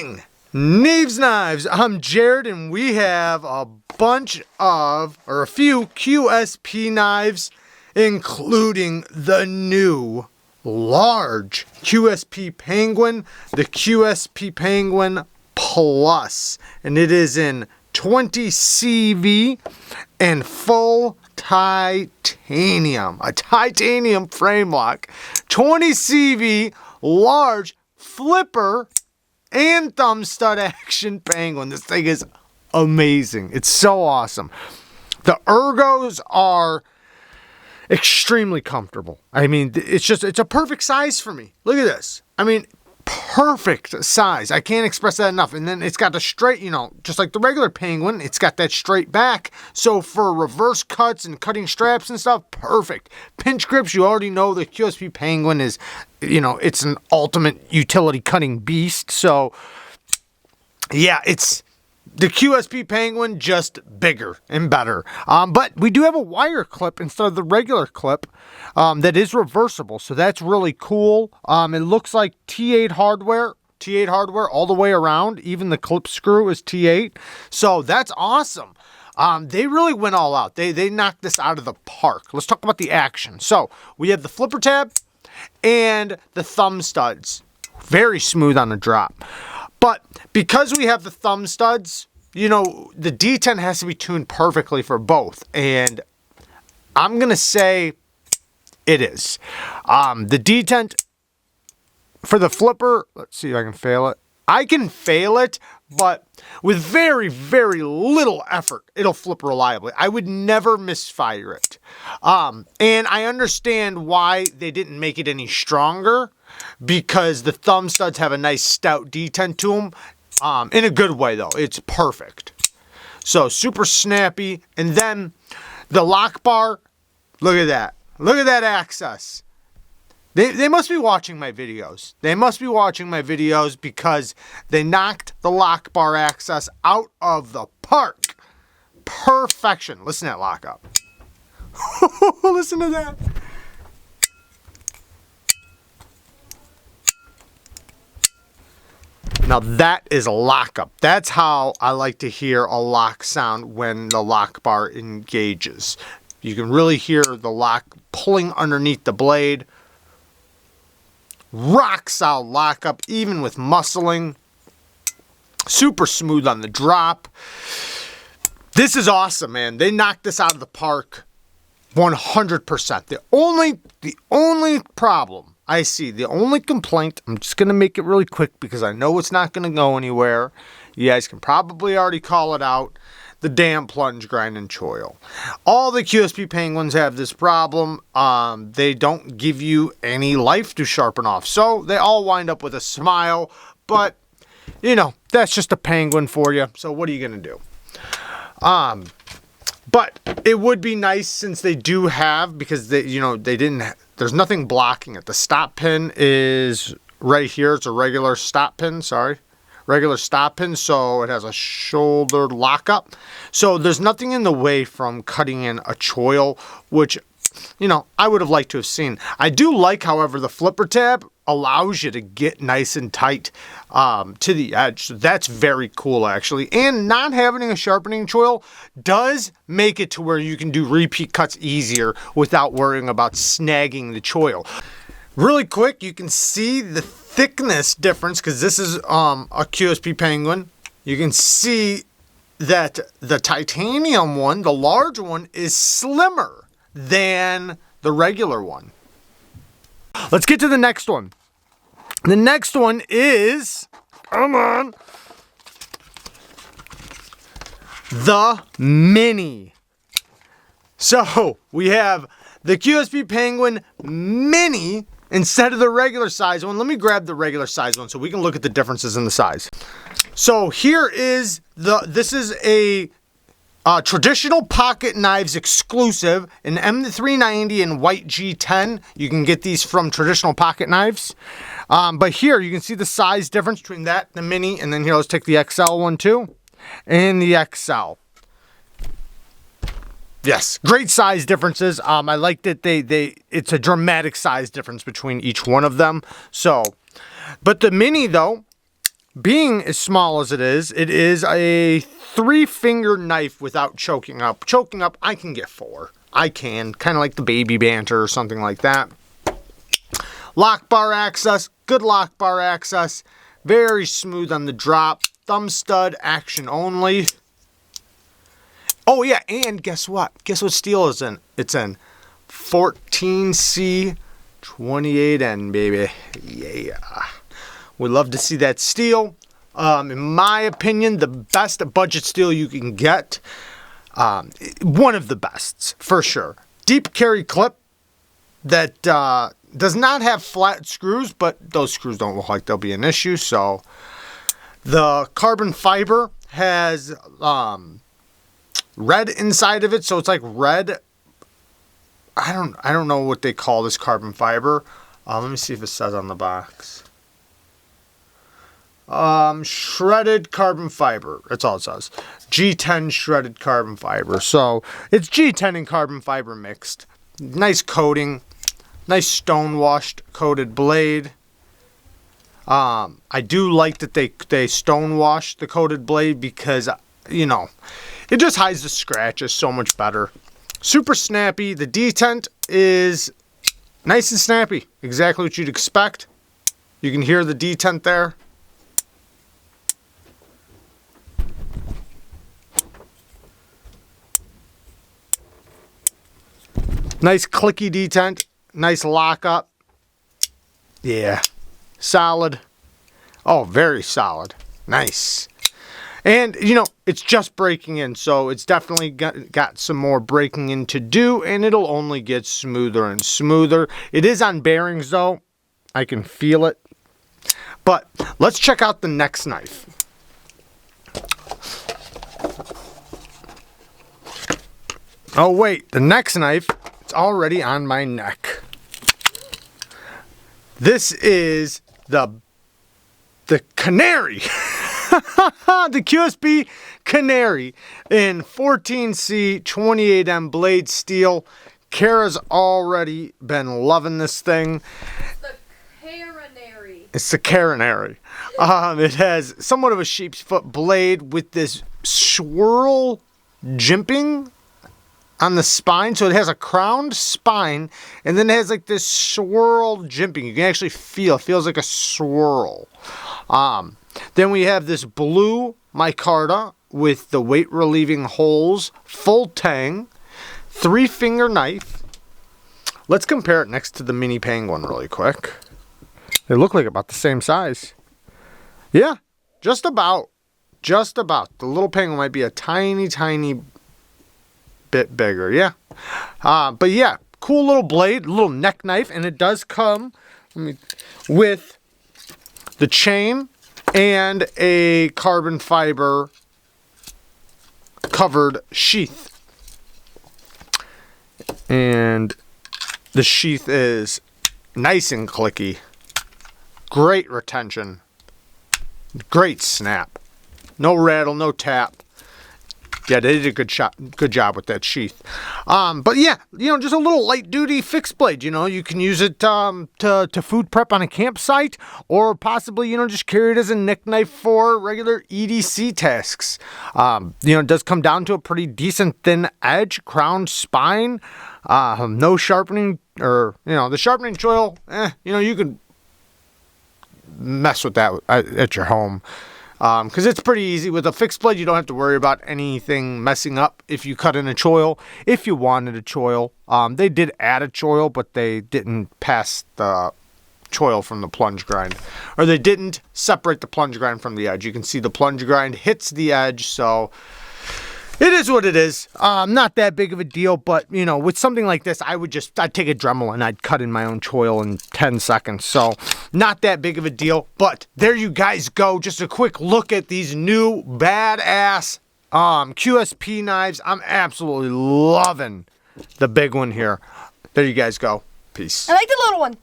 morning, Neeves Knives. I'm Jared, and we have a few QSP knives, including the new large QSP Penguin, the QSP Penguin Plus, and it is in 20 CV and full titanium, a titanium frame lock, 20 CV, large flipper and thumb stud action penguin. This thing is amazing. It's so awesome. The ergos are extremely comfortable. I mean, it's a perfect size for me. Look at this. I mean, perfect size. I can't express that enough. And then it's got the straight, just like the regular penguin, it's got that straight back. So for reverse cuts and cutting straps and stuff, perfect. Pinch grips, you already know the QSP Penguin is, it's an ultimate utility cutting beast. So yeah, it's the QSP Penguin, just bigger and better. But we do have a wire clip instead of the regular clip that is reversible. So that's really cool. It looks like T8 hardware all the way around. Even the clip screw is T8. So that's awesome. They really went all out. They knocked this out of the park. Let's talk about the action. So we have the flipper tab and the thumb studs. Very smooth on the drop. But because we have the thumb studs, the D10 has to be tuned perfectly for both. And I'm going to say it is. The D10 for the flipper, let's see if I can fail it. I can fail it, but with very, very little effort, it'll flip reliably. I would never misfire it. And I understand why they didn't make it any stronger, because the thumb studs have a nice stout D10 to them. In a good way, though. It's perfect. So, super snappy. And then the lock bar, look at that. Look at that access. They must be watching my videos. They must be watching my videos because they knocked the lock bar access out of the park. Perfection. Listen to that lockup. Listen to that. Now that is a lockup. That's how I like to hear a lock sound when the lock bar engages. You can really hear the lock pulling underneath the blade. Rock solid lockup, even with muscling. Super smooth on the drop. This is awesome, man. They knocked this out of the park 100%. The only problem I see, the only complaint, I'm just going to make it really quick because I know it's not going to go anywhere. You guys can probably already call it out. The damn plunge grind and choil. All the QSP Penguins have this problem. They don't give you any life to sharpen off. So they all wind up with a smile. But, that's just a penguin for you. So what are you going to do? But it would be nice since they do have, because they didn't, there's nothing blocking it. The stop pin is right here. It's a regular stop pin, regular stop pin, so it has a shoulder lockup. So there's nothing in the way from cutting in a choil, which, I would have liked to have seen. I do like, however, the flipper tab allows you to get nice and tight to the edge. So that's very cool, actually. And not having a sharpening choil does make it to where you can do repeat cuts easier without worrying about snagging the choil. Really quick, you can see the thickness difference because this is a QSP Penguin. You can see that the titanium one, the large one, is slimmer than the regular one. Let's get to the next one. The next one is, come on, the Mini. So we have the QSP Penguin Mini instead of the regular size one. Let me grab the regular size one so we can look at the differences in the size. So here is this is a traditional pocket knives exclusive, an M390 and white G10. You can get these from traditional pocket knives. But here you can see the size difference between that, the Mini, and then here let's take the XL one too, and the XL. Yes, great size differences. I like that it's a dramatic size difference between each one of them. So, but the Mini though, being as small as it is a 3-finger knife without choking up. Choking up, I can get 4. I can, kind of like the baby banter or something like that. Lock bar access, good lock bar access. Very smooth on the drop. Thumb stud, action only. Oh yeah, and guess what? Guess what steel is in? It's in 14C 28N, baby. Yeah. We love to see that steel. In my opinion, the best budget steel you can get. One of the bests, for sure. Deep carry clip that does not have flat screws, but those screws don't look like they'll be an issue. So the carbon fiber has red inside of it, so it's like red. I don't know what they call this carbon fiber. Let me see if it says on the box. Shredded carbon fiber. That's all it says. G10 shredded carbon fiber. So it's G10 and carbon fiber mixed. Nice coating. Nice stone washed coated blade. I do like that they stone washed the coated blade because, you know, it just hides the scratches so much better. Super snappy. The detent is nice and snappy. Exactly what you'd expect. You can hear the detent there. Nice clicky detent. Nice lockup. Yeah. Solid. Oh, very solid. Nice. And, you know, it's just breaking in, so it's definitely got some more breaking in to do, and it'll only get smoother and smoother. It is on bearings, though. I can feel it. But let's check out the next knife. Oh, wait. The next knife, it's already on my neck. This is the Canary. The QSP Canary in 14C 28M blade steel. Kara's already been loving this thing. It's the Canary. It's the Canary. It has somewhat of a sheep's foot blade with this swirl jimping on the spine. So it has a crowned spine, and then it has like this swirl jimping. You can actually feel, it feels like a swirl. Then we have this blue micarta with the weight relieving holes, full tang, 3-finger knife. Let's compare it next to the mini Penguin really quick. They look like about the same size. Yeah, just about. Just about. The little Penguin might be a tiny, tiny bit bigger. Yeah. But yeah, cool little blade, little neck knife, and it does come with the chain and a carbon fiber covered sheath. And the sheath is nice and clicky. Great retention. Great snap. No rattle, no tap. Yeah, they did a good job with that sheath. But yeah, you know, just a little light duty fixed blade. You know, you can use it to food prep on a campsite, or possibly, you know, just carry it as a nick knife for regular EDC tasks. You know, it does come down to a pretty decent thin edge, crowned spine, no sharpening, or, you know, the sharpening choil, you know, you could mess with that at your home. Because it's pretty easy. With a fixed blade, you don't have to worry about anything messing up if you cut in a choil. If you wanted a choil, they did add a choil, but they didn't pass the choil from the plunge grind. Or they didn't separate the plunge grind from the edge. You can see the plunge grind hits the edge, so it is what it is. Not that big of a deal, but, you know, with something like this, I'd take a Dremel and I'd cut in my own choil in 10 seconds. So, not that big of a deal, but there you guys go. Just a quick look at these new badass QSP knives. I'm absolutely loving the big one here. There you guys go. Peace. I like the little one.